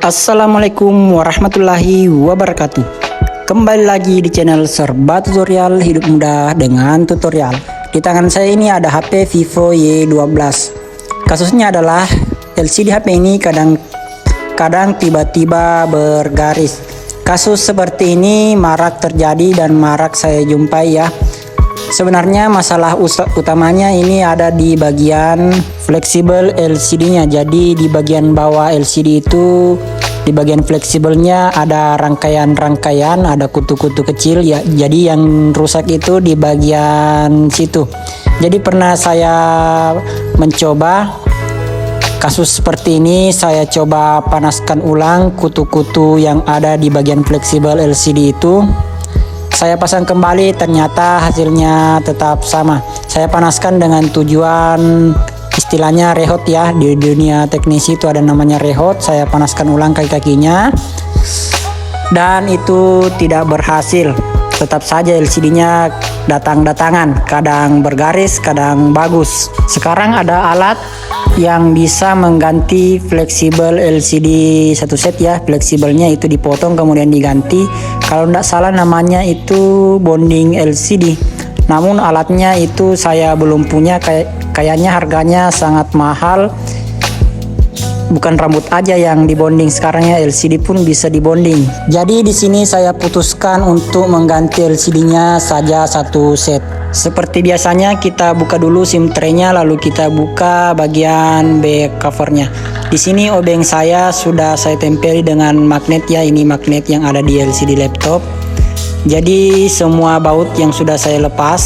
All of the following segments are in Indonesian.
Assalamualaikum warahmatullahi wabarakatuh. Kembali lagi di channel Serba Tutorial Hidup Mudah dengan tutorial. Di tangan saya ini ada HP Vivo Y12. Kasusnya adalah LCD HP ini kadang tiba-tiba bergaris. Kasus seperti ini marak terjadi dan marak saya jumpai ya. Sebenarnya masalah utamanya ini ada di bagian fleksibel LCD-nya. Jadi di bagian bawah LCD itu, di bagian fleksibelnya ada rangkaian-rangkaian, ada kutu-kutu kecil ya. Jadi yang rusak itu di bagian situ. Jadi pernah saya mencoba kasus seperti ini, saya coba panaskan ulang kutu-kutu yang ada di bagian fleksibel LCD itu. Saya pasang kembali, ternyata hasilnya tetap sama. Saya panaskan dengan tujuan istilahnya rehot ya. Di dunia teknisi itu ada namanya rehot. Saya panaskan ulang kaki-kakinya dan itu tidak berhasil. Tetap saja LCD-nya datang-datangan, kadang bergaris, kadang bagus. Sekarang ada alat yang bisa mengganti fleksibel LCD satu set ya. Fleksibelnya itu dipotong kemudian diganti. Kalau tidak salah namanya itu bonding LCD. Namun alatnya itu saya belum punya, kayaknya harganya sangat mahal. Bukan rambut aja yang dibonding, sekarang ya LCD pun bisa dibonding. Jadi di sini saya putuskan untuk mengganti LCD-nya saja satu set. Seperti biasanya kita buka dulu SIM tray-nya, lalu kita buka bagian back covernya. Di sini obeng saya sudah saya tempeli dengan magnet ya, ini magnet yang ada di LCD laptop. Jadi semua baut yang sudah saya lepas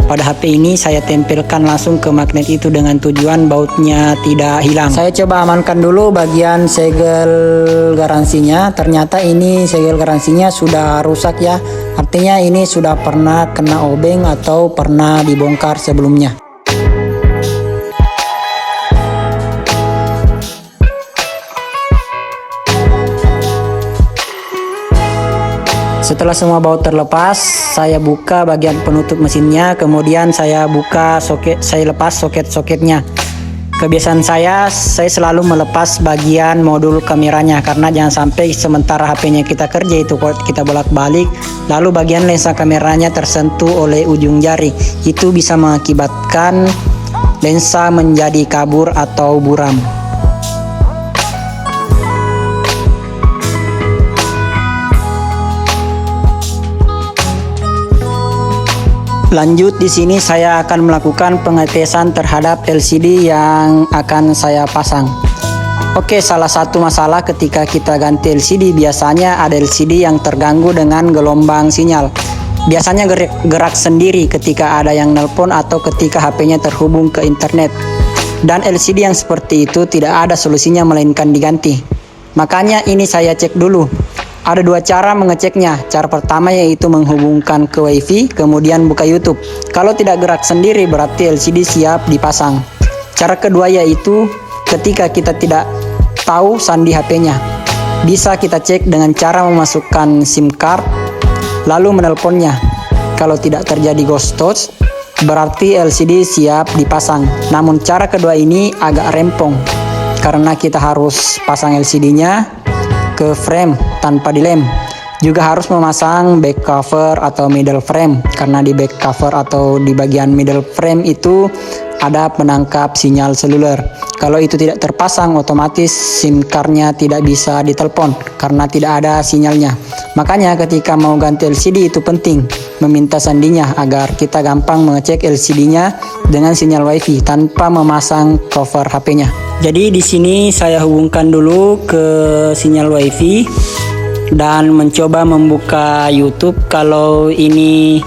pada HP ini saya tempelkan langsung ke magnet itu dengan tujuan bautnya tidak hilang. Saya coba amankan dulu bagian segel garansinya. Ternyata ini segel garansinya sudah rusak ya. Artinya ini sudah pernah kena obeng atau pernah dibongkar sebelumnya. Setelah semua baut terlepas, saya buka bagian penutup mesinnya, kemudian saya buka soket, saya lepas soket-soketnya. Kebiasaan saya selalu melepas bagian modul kameranya, karena jangan sampai sementara HP-nya kita kerja itu kita bolak-balik, lalu bagian lensa kameranya tersentuh oleh ujung jari. Itu bisa mengakibatkan lensa menjadi kabur atau buram. Lanjut di sini saya akan melakukan pengetesan terhadap LCD yang akan saya pasang. Oke, salah satu masalah ketika kita ganti LCD biasanya ada LCD yang terganggu dengan gelombang sinyal. Biasanya gerak sendiri ketika ada yang nelpon atau ketika HP-nya terhubung ke internet. Dan LCD yang seperti itu tidak ada solusinya melainkan diganti. Makanya ini saya cek dulu. Ada dua cara mengeceknya. Cara pertama yaitu menghubungkan ke WiFi, kemudian buka YouTube. Kalau tidak gerak sendiri berarti LCD siap dipasang. Cara kedua yaitu ketika kita tidak tahu sandi HP-nya. Bisa kita cek dengan cara memasukkan SIM card lalu menelponnya. Kalau tidak terjadi ghost touch berarti LCD siap dipasang. Namun cara kedua ini agak rempong karena kita harus pasang LCD-nya ke frame tanpa dilem. Juga harus memasang back cover atau middle frame, karena di back cover atau di bagian middle frame itu ada penangkap sinyal seluler. Kalau itu tidak terpasang, otomatis SIM card-nya tidak bisa ditelepon karena tidak ada sinyalnya. Makanya ketika mau ganti LCD itu penting meminta sandinya agar kita gampang mengecek LCD-nya dengan sinyal WiFi tanpa memasang cover HP-nya. Jadi di sini saya hubungkan dulu ke sinyal WiFi dan mencoba membuka YouTube. Kalau ini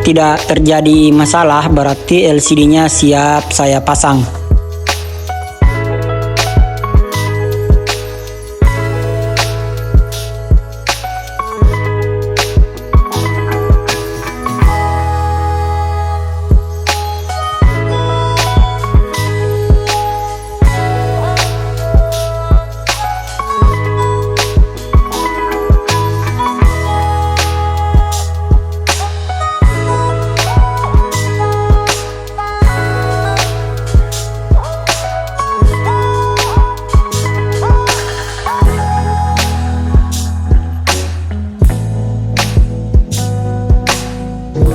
tidak terjadi masalah berarti LCD-nya siap saya pasang.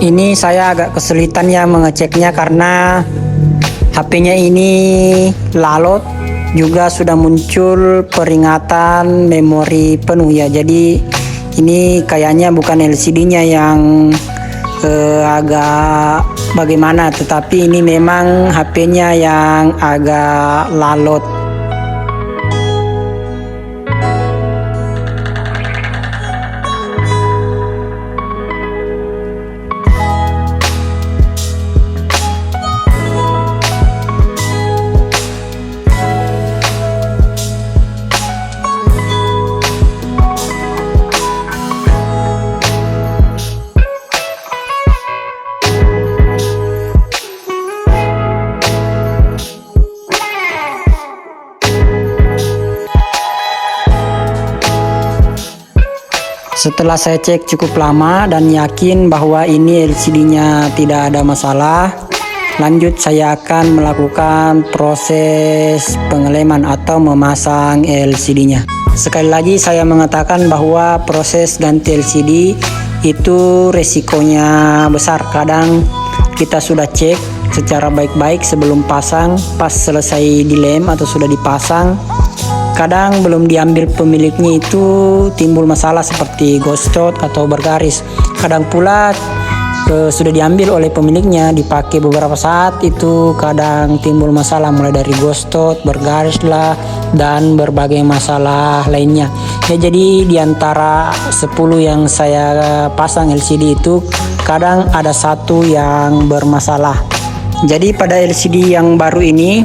Ini saya agak kesulitan ya mengeceknya karena HP-nya ini lalot, juga sudah muncul peringatan memori penuh ya. Jadi ini kayaknya bukan LCD-nya yang agak bagaimana, tetapi ini memang HP-nya yang agak lalot. Setelah saya cek cukup lama dan yakin bahwa ini LCD-nya tidak ada masalah, lanjut saya akan melakukan proses pengeleman atau memasang LCD-nya. Sekali lagi saya mengatakan bahwa proses ganti LCD itu resikonya besar. Kadang kita sudah cek secara baik-baik sebelum pasang, pas selesai dilem atau sudah dipasang, kadang belum diambil pemiliknya itu timbul masalah seperti ghostot atau bergaris. Kadang pula sudah diambil oleh pemiliknya, dipakai beberapa saat, itu kadang timbul masalah mulai dari ghostot, bergaris lah, dan berbagai masalah lainnya ya. Jadi diantara 10 yang saya pasang LCD itu kadang ada satu yang bermasalah. Jadi pada LCD yang baru ini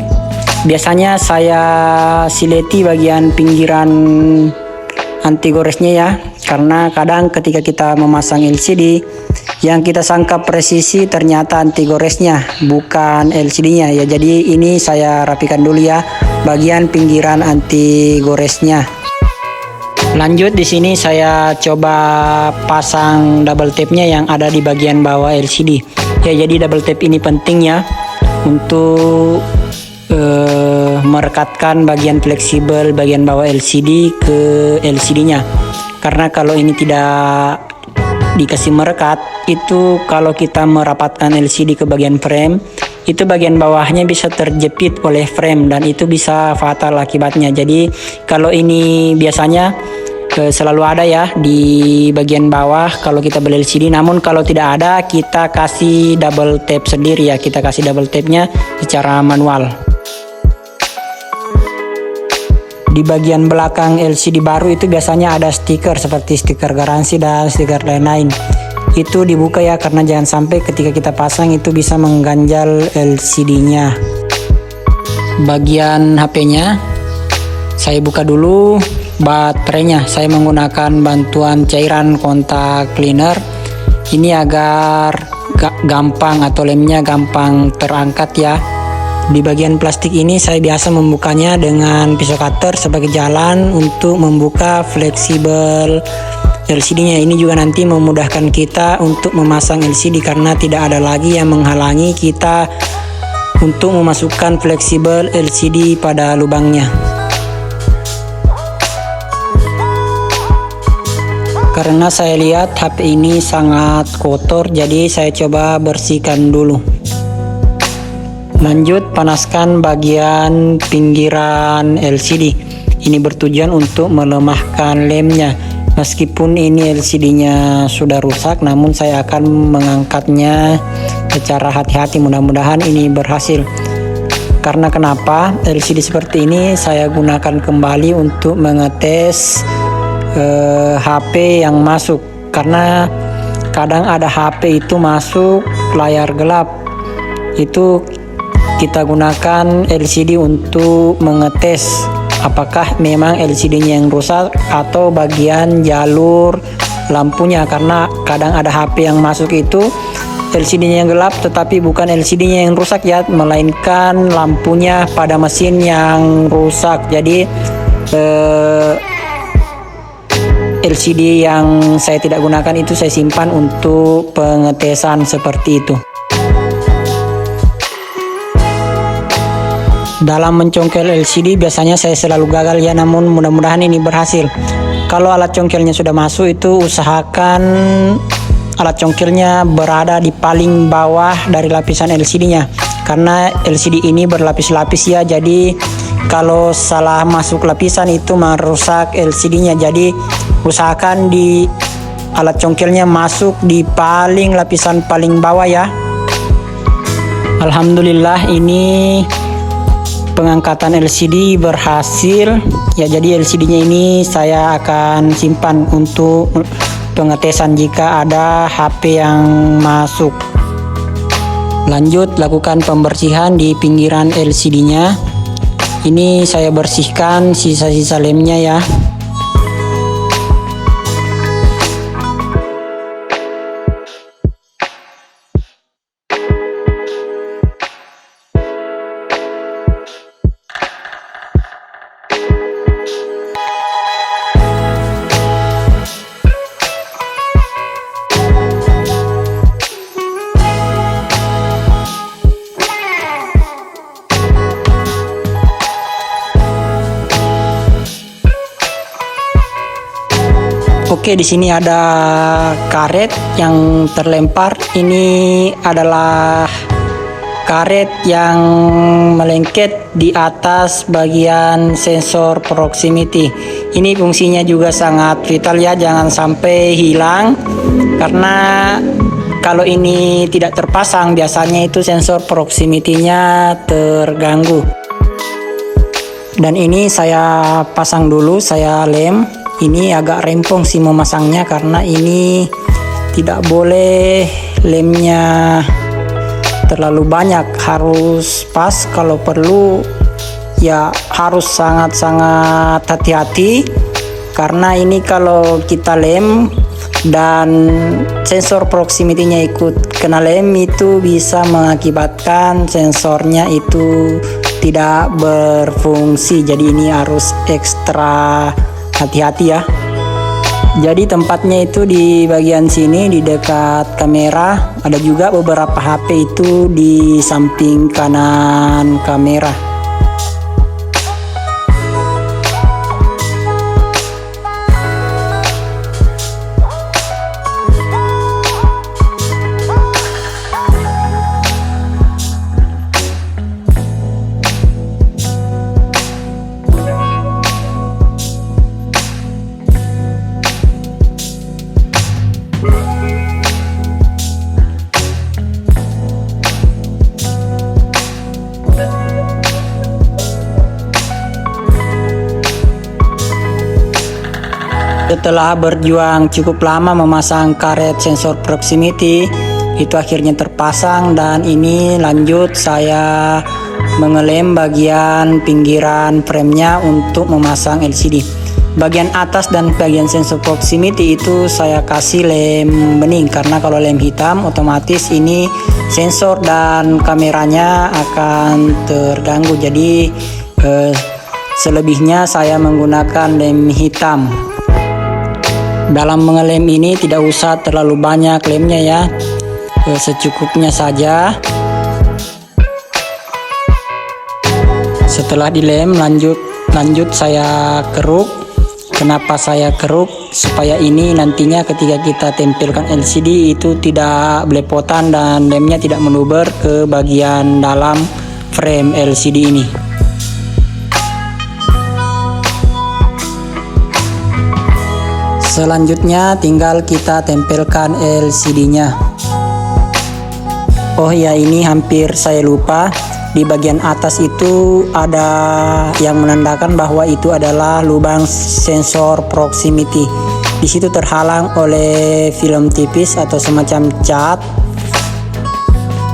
biasanya saya sileti bagian pinggiran anti goresnya ya, karena kadang ketika kita memasang LCD yang kita sangka presisi ternyata anti goresnya bukan LCD-nya ya. Jadi ini saya rapikan dulu ya bagian pinggiran anti goresnya. Lanjut di sini saya coba pasang double tape-nya yang ada di bagian bawah LCD. Ya, jadi double tape ini penting ya untuk merekatkan bagian fleksibel bagian bawah LCD ke LCD-nya. Karena kalau ini tidak dikasih merekat, itu kalau kita merapatkan LCD ke bagian frame, itu bagian bawahnya bisa terjepit oleh frame dan itu bisa fatal akibatnya. Jadi kalau ini biasanya selalu ada ya di bagian bawah kalau kita beli LCD. Namun kalau tidak ada, kita kasih double tape sendiri ya, kita kasih double tape-nya secara manual. Di bagian belakang LCD baru itu biasanya ada stiker seperti stiker garansi dan stiker lain-lain. Itu dibuka ya, karena jangan sampai ketika kita pasang itu bisa mengganjal LCD-nya. Bagian HP-nya saya buka dulu. Baterainya saya menggunakan bantuan cairan kontak cleaner ini agar gampang atau lemnya gampang terangkat ya. Di bagian plastik ini saya biasa membukanya dengan pisau cutter sebagai jalan untuk membuka fleksibel LCD-nya. Ini juga nanti memudahkan kita untuk memasang LCD karena tidak ada lagi yang menghalangi kita untuk memasukkan fleksibel LCD pada lubangnya. Karena saya lihat HP ini sangat kotor, jadi saya coba bersihkan dulu. Lanjut panaskan bagian pinggiran LCD. Ini bertujuan untuk melemahkan lemnya. Meskipun ini LCD-nya sudah rusak, namun saya akan mengangkatnya secara hati-hati. Mudah-mudahan ini berhasil. Karena kenapa? LCD seperti ini saya gunakan kembali untuk mengetes HP yang masuk. Karena kadang ada HP itu masuk layar gelap. Itu kita gunakan LCD untuk mengetes apakah memang LCD-nya yang rusak atau bagian jalur lampunya. Karena kadang ada HP yang masuk itu LCD-nya yang gelap, tetapi bukan LCD-nya yang rusak ya, melainkan lampunya pada mesin yang rusak. Jadi LCD yang saya tidak gunakan itu saya simpan untuk pengetesan seperti itu. Dalam mencongkel LCD biasanya saya selalu gagal ya, namun mudah-mudahan ini berhasil. Kalau alat congkelnya sudah masuk itu usahakan alat congkelnya berada di paling bawah dari lapisan LCD-nya. Karena LCD ini berlapis-lapis ya, jadi kalau salah masuk lapisan itu merusak LCD-nya. Jadi usahakan di alat congkelnya masuk di lapisan paling bawah ya. Alhamdulillah ini pengangkatan LCD berhasil ya. Jadi LCD-nya ini saya akan simpan untuk pengetesan jika ada HP yang masuk. Lanjut lakukan pembersihan di pinggiran LCD-nya. Ini saya bersihkan sisa-sisa lemnya ya. Oke, di sini ada karet yang terlempar. Ini adalah karet yang melengket di atas bagian sensor proximity. Ini fungsinya juga sangat vital ya, jangan sampai hilang. Karena kalau ini tidak terpasang, biasanya itu sensor proximity-nya terganggu. Dan ini saya pasang dulu, saya lem. Ini agak rempong sih memasangnya karena ini tidak boleh lemnya terlalu banyak, harus pas. Kalau perlu ya harus sangat-sangat hati-hati, karena ini kalau kita lem dan sensor proximity-nya ikut kena lem, itu bisa mengakibatkan sensornya itu tidak berfungsi. Jadi ini harus ekstra hati-hati ya. Jadi tempatnya itu di bagian sini di dekat kamera. Ada juga beberapa HP itu di samping kanan kamera. Setelah berjuang cukup lama memasang karet sensor proximity, itu akhirnya terpasang. Dan ini lanjut saya mengelem bagian pinggiran framenya untuk memasang LCD. Bagian atas dan bagian sensor proximity itu saya kasih lem bening, karena kalau lem hitam otomatis ini sensor dan kameranya akan terganggu. Jadi selebihnya saya menggunakan lem hitam. Dalam mengelem ini tidak usah terlalu banyak lemnya ya, secukupnya saja. Setelah dilem lanjut saya keruk. Kenapa saya keruk? Supaya ini nantinya ketika kita tempelkan LCD itu tidak belepotan dan lemnya tidak meluber ke bagian dalam frame LCD ini. Selanjutnya tinggal kita tempelkan LCD-nya. Oh ya, ini hampir saya lupa. Di bagian atas itu ada yang menandakan bahwa itu adalah lubang sensor proximity. Di situ terhalang oleh film tipis atau semacam cat.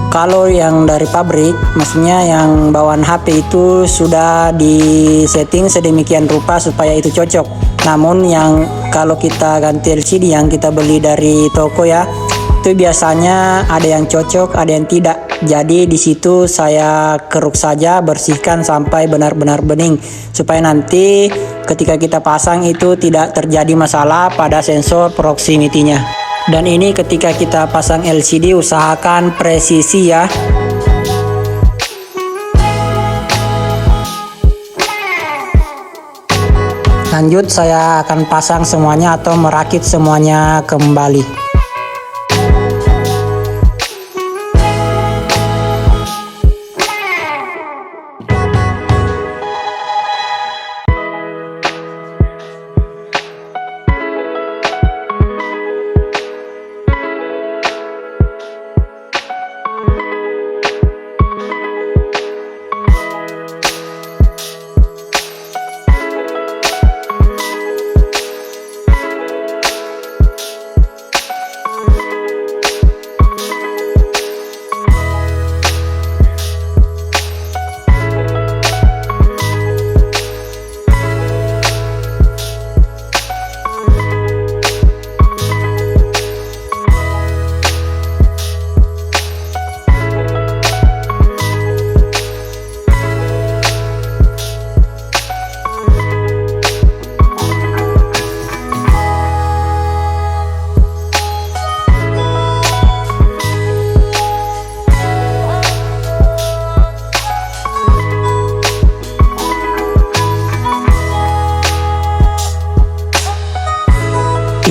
Kalau yang dari pabrik, maksudnya yang bawaan HP itu sudah disetting sedemikian rupa supaya itu cocok. Namun yang kalau kita ganti LCD yang kita beli dari toko ya, itu biasanya ada yang cocok, ada yang tidak. Jadi di situ saya keruk saja, bersihkan sampai benar-benar bening supaya nanti ketika kita pasang itu tidak terjadi masalah pada sensor proximity-nya. Dan ini ketika kita pasang LCD usahakan presisi ya. Lanjut saya akan pasang semuanya atau merakit semuanya kembali.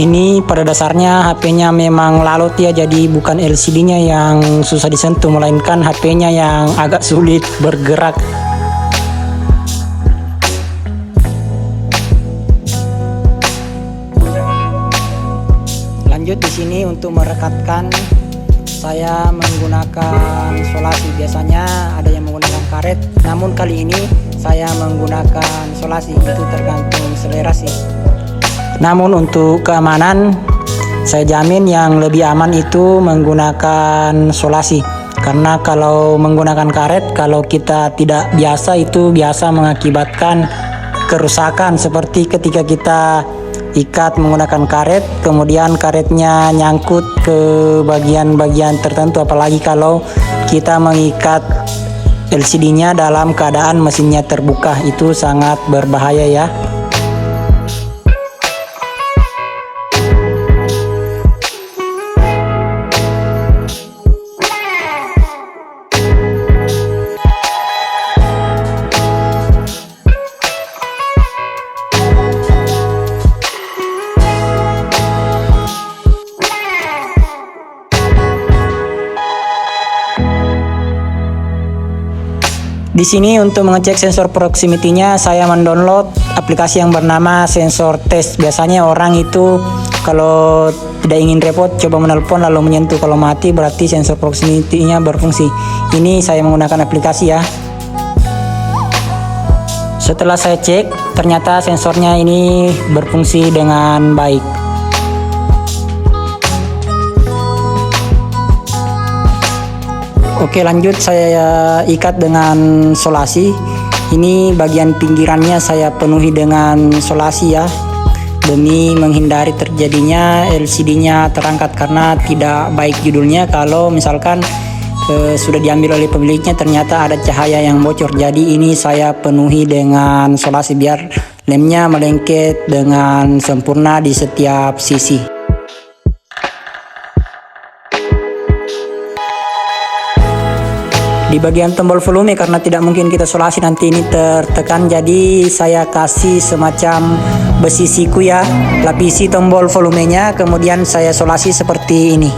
Ini pada dasarnya HP-nya memang lalot ya, jadi bukan LCD-nya yang susah disentuh, melainkan HP-nya yang agak sulit bergerak. Lanjut di sini untuk merekatkan, saya menggunakan solasi. Biasanya ada yang menggunakan karet, namun kali ini saya menggunakan solasi. Itu tergantung selera sih. Namun untuk keamanan, saya jamin yang lebih aman itu menggunakan solasi. Karena kalau menggunakan karet, kalau kita tidak biasa, itu biasa mengakibatkan kerusakan. Seperti ketika kita ikat menggunakan karet, kemudian karetnya nyangkut ke bagian-bagian tertentu. Apalagi kalau kita mengikat LCD-nya dalam keadaan mesinnya terbuka, itu sangat berbahaya ya. Di sini untuk mengecek sensor proximity-nya, saya mendownload aplikasi yang bernama Sensor Test. Biasanya orang itu kalau tidak ingin repot coba menelpon lalu menyentuh, kalau mati berarti sensor proximity-nya berfungsi. Ini saya menggunakan aplikasi ya. Setelah saya cek, ternyata sensornya ini berfungsi dengan baik. Oke, lanjut saya ikat dengan solasi. Ini bagian pinggirannya saya penuhi dengan solasi ya, demi menghindari terjadinya LCD-nya terangkat, karena tidak baik judulnya kalau misalkan sudah diambil oleh pemiliknya ternyata ada cahaya yang bocor. Jadi ini saya penuhi dengan solasi biar lemnya melengket dengan sempurna di setiap sisi. Di bagian tombol volume, karena tidak mungkin kita solasi nanti ini tertekan, jadi saya kasih semacam besi siku ya, lapisi tombol volumenya, kemudian saya solasi seperti ini.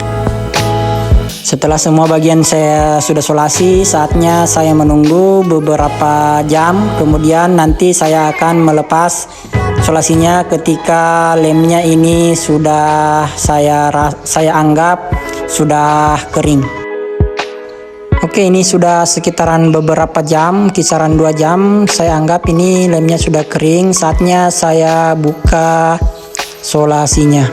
Setelah semua bagian saya sudah solasi, saatnya saya menunggu beberapa jam, kemudian nanti saya akan melepas solasinya ketika lemnya ini sudah saya anggap sudah kering. Oke, ini sudah sekitaran beberapa jam, kisaran 2 jam. Saya anggap ini lemnya sudah kering. Saatnya saya buka solasinya.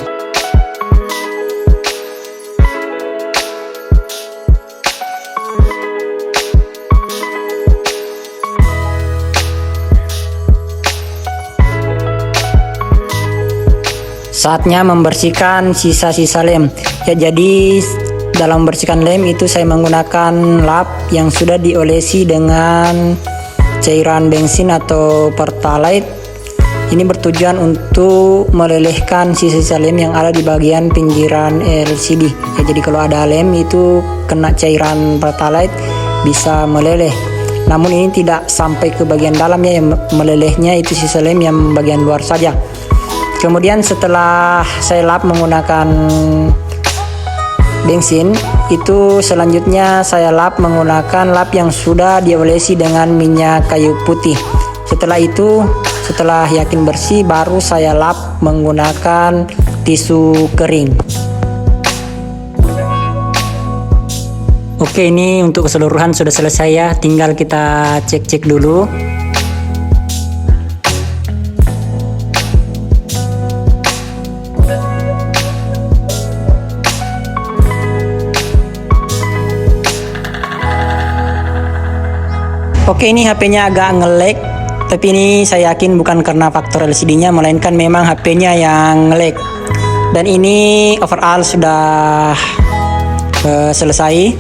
Saatnya membersihkan sisa-sisa lem. Ya, jadi dalam membersihkan lem itu saya menggunakan lap yang sudah diolesi dengan cairan bensin atau pertalite. Ini bertujuan untuk melelehkan sisa-sisa lem yang ada di bagian pinggiran LCD. Ya, jadi kalau ada lem itu kena cairan pertalite bisa meleleh. Namun ini tidak sampai ke bagian dalam ya, yang melelehnya itu sisa lem yang bagian luar saja. Kemudian setelah saya lap menggunakan bensin, itu selanjutnya saya lap menggunakan lap yang sudah diolesi dengan minyak kayu putih. Setelah itu, setelah yakin bersih, baru saya lap menggunakan tisu kering. Oke, ini untuk keseluruhan sudah selesai ya, tinggal kita cek-cek dulu. Oke, ini HP-nya agak nge-lag, tapi ini saya yakin bukan karena faktor LCD-nya, melainkan memang HP-nya yang nge-lag. Dan ini overall sudah selesai,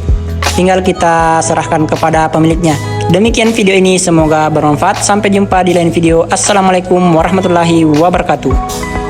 tinggal kita serahkan kepada pemiliknya. Demikian video ini, semoga bermanfaat. Sampai jumpa di lain video. Assalamualaikum warahmatullahi wabarakatuh.